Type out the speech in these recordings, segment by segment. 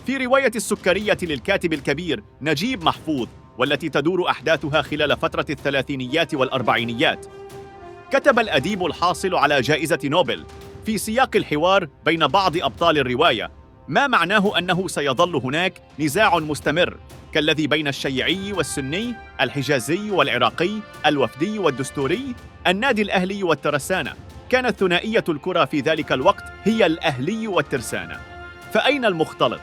في رواية السكرية للكاتب الكبير نجيب محفوظ، والتي تدور أحداثها خلال فترة الثلاثينيات والأربعينيات، كتب الأديب الحاصل على جائزة نوبل في سياق الحوار بين بعض أبطال الرواية ما معناه أنه سيظل هناك نزاع مستمر كالذي بين الشيعي والسني، الحجازي والعراقي، الوفدي والدستوري، النادي الأهلي والترسانة. كانت ثنائية الكرة في ذلك الوقت هي الأهلي والترسانة. فأين المختلط؟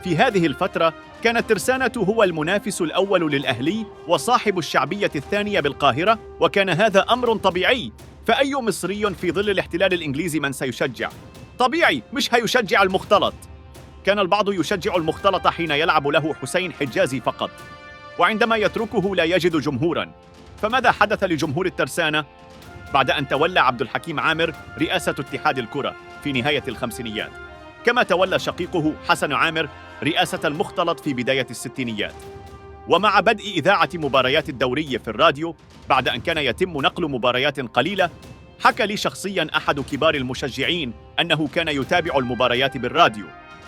في هذه الفترة كان الترسانة هو المنافس الأول للأهلي وصاحب الشعبية الثانية بالقاهرة، وكان هذا أمر طبيعي، فأي مصري في ظل الاحتلال الإنجليزي من سيشجع؟ طبيعي مش هيشجع المختلط. كان البعض يشجع المختلط حين يلعب له حسين حجازي فقط، وعندما يتركه لا يجد جمهوراً. فماذا حدث لجمهور الترسانة؟ بعد أن تولى عبد الحكيم عامر رئاسة اتحاد الكرة في نهاية الخمسينيات، كما تولى شقيقه حسن عامر رئاسة المختلط في بداية الستينيات. ومع بدء إذاعة مباريات الدوري في الراديو بعد أن كان يتم نقل مباريات قليلة، حكى لي شخصياً أحد كبار المشجعين أنه كان يتابع المباريات بالراديو،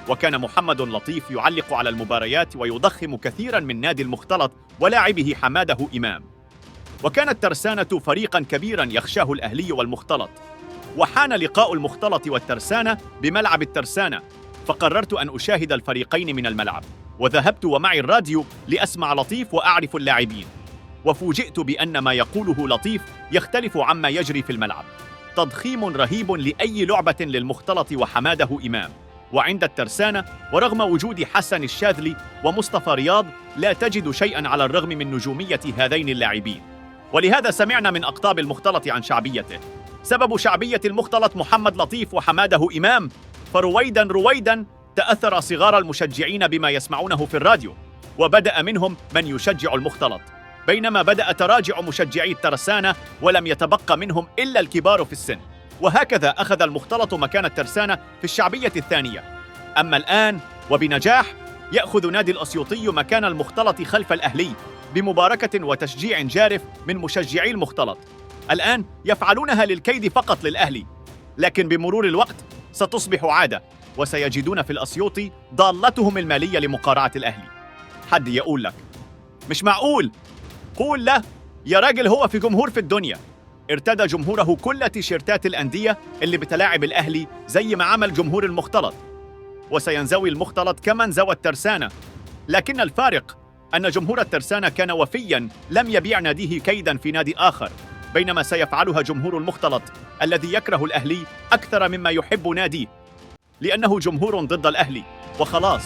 وكان محمد لطيف يعلق على المباريات ويضخم كثيراً من نادي المختلط ولاعبه حماده إمام. وكانت ترسانة فريقاً كبيراً يخشاه الأهلي والمختلط. وحان لقاء المختلط والترسانة بملعب الترسانة، فقررت أن أشاهد الفريقين من الملعب، وذهبت ومعي الراديو لأسمع لطيف وأعرف اللاعبين. وفوجئت بأن ما يقوله لطيف يختلف عما يجري في الملعب. تضخيم رهيب لأي لعبة للمختلط وحماده إمام. وعند الترسانة ورغم وجود حسن الشاذلي ومصطفى رياض لا تجد شيئاً على الرغم من نجومية هذين اللاعبين. ولهذا سمعنا من أقطاب المختلط عن شعبيته. سبب شعبية المختلط محمد لطيف وحماده إمام، فرويداً تأثر صغار المشجعين بما يسمعونه في الراديو، وبدأ منهم من يشجع المختلط، بينما بدأ تراجع مشجعي الترسانة ولم يتبقى منهم إلا الكبار في السن. وهكذا أخذ المختلط مكان الترسانة في الشعبية الثانية. أما الآن وبنجاح يأخذ نادي الأسيوطي مكان المختلط خلف الأهلي بمباركة وتشجيع جارف من مشجعي المختلط. الآن يفعلونها للكيد فقط للأهلي، لكن بمرور الوقت ستصبح عادة، وسيجدون في الأسيوطي ضالتهم المالية لمقارعة الأهلي. حد يقول لك مش معقول، قول له يا راجل هو في جمهور في الدنيا. ارتدى جمهوره كل تيشيرتات الأندية اللي بتلاعب الأهلي زي ما عمل جمهور المختلط، وسينزوي المختلط كما انزوى الترسانة. لكن الفارق أن جمهور الترسانة كان وفياً لم يبيع ناديه كيداً في نادي آخر، بينما سيفعلها جمهور المختلط الذي يكره الأهلي أكثر مما يحب ناديه، لأنه جمهور ضد الأهلي وخلاص.